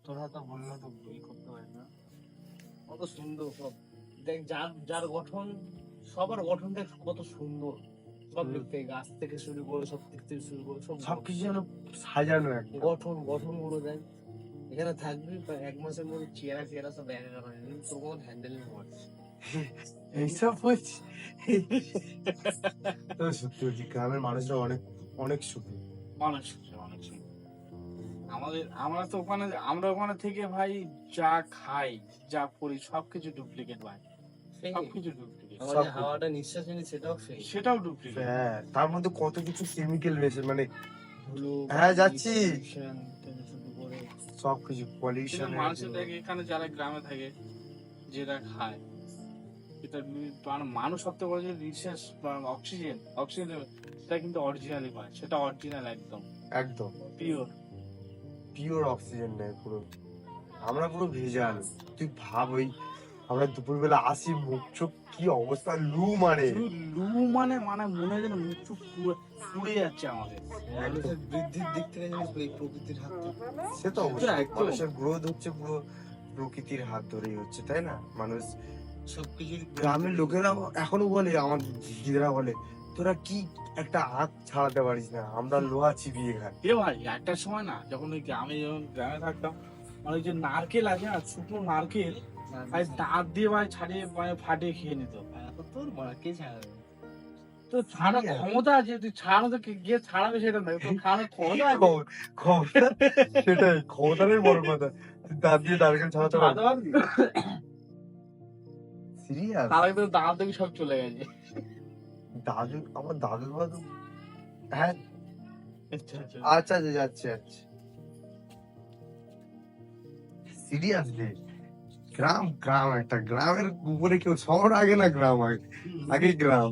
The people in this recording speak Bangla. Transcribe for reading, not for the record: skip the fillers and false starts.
তোরা তো বললো তো বই করতে পারে না, কত সুন্দর সব। দেখ যার যার গঠন, সবার গঠনটা কত সুন্দর, সব দিক থেকে, গাছ থেকে শুরু করে, সব দিক থেকে শুরু করে সব সবকিছু যেন সাজানো একটা। গঠন গুলো দেখ। এখানে থাকবি প্রায় 1 মাসের মধ্যে চেহারা সব একা হয়ে যাবে, তোর কোনো হ্যান্ডেলিং হবে। এইসব হচ্ছে তো সত্যি বলছি, গ্রামের মানুষরা অনেক অনেক সুখী। মানুষ অনেক সুন্দর। আমরা তো ওখানে, আমরা ওখানে থেকে ভাই যা খাই যা করি সবকিছু ডুপ্লিকেট ভাই, সবকিছু ডুপ্লিকেট, আমার যে হাওয়াটা নিঃশ্বাস নিই সেটাও ফেক। সেটাও ডুপ্লিকেট। হ্যাঁ, তার মধ্যে কত কিছু কেমিক্যাল রয়েছে, মানে ধুলো, হ্যাঁ, যাচ্ছি। pollution থেকে শুরু করে সবকিছু কিন্তু পলিউশন। মানুষের দেখে এখানে যারা গ্রামে থাকে যেটা খায়, এটা মানে মানুষ সবথেকে বড় যে নিঃশ্বাস বা অক্সিজেন সেটা কিন্তু অরিজিনালি পায়, সেটা অরিজিনাল একদম একদম পিওর। পিওর অক্সিজেন নেই পুরো, আমরা পুরো ভেজাল। তুই ভাব, ওই আমরা দুপুরবেলা আসি, মুখ চোখ কি অবস্থা, লু মানে লু মানে মানে মনে হয় যেন মুখ চুপ পুড়ে যাচ্ছে আমাদের। মানুষের বৃদ্ধির দিক থেকে জানিস এই প্রকৃতির হাত থেকে। সে তো অবশ্যই, একদম। মানুষের গ্রোথ হচ্ছে পুরো প্রকৃতির হাত ধরেই হচ্ছে, তাই না? মানুষ, সবকিছুর গ্রামের লোকেরা এখনো বলে, আমার দিদিরা বলে, তোরা কি একটা হাত ছাড়াতে পারিস না, আমরা লোহা চিবিয়ে খাই। এ ভাই একটা সময় না, যখন ওই গ্রামে থাকতাম, মানে ওই যে নারকেল আছে না, শুকনো নারকেল, ভাই দাঁত দিয়ে ভাই ছাড়িয়ে মানে ফাটিয়ে খেয়ে নিত। তোর মারা কে ছাড়াবে? তো ছাড়ার ক্ষমতা আছে, তুই ছাড়ানো তো গিয়ে ছাড়াবে সেটা নয়, তোর ছাড়ানোর ক্ষমতা আছে। ক্ষমতা, সেটাই ক্ষমতারই বড় কথা। তুই দাঁত দিয়ে নারকেল ছাড়াতে ছাড়াতে পারবি? পারবি? সিরিয়াস? তার আগে তো দাঁত দেখি সব চলে গেছে। দাদু, আমার দাদু বাদু, হ্যাঁ, আচ্ছা আচ্ছা। আচ্ছা আচ্ছা, যাচ্ছে যাচ্ছে। সিরিয়াসলি, গ্রাম গ্রাম একটা, গ্রামের উপরে কেউ, শহর আগে না গ্রাম আগে, আগে গ্রাম।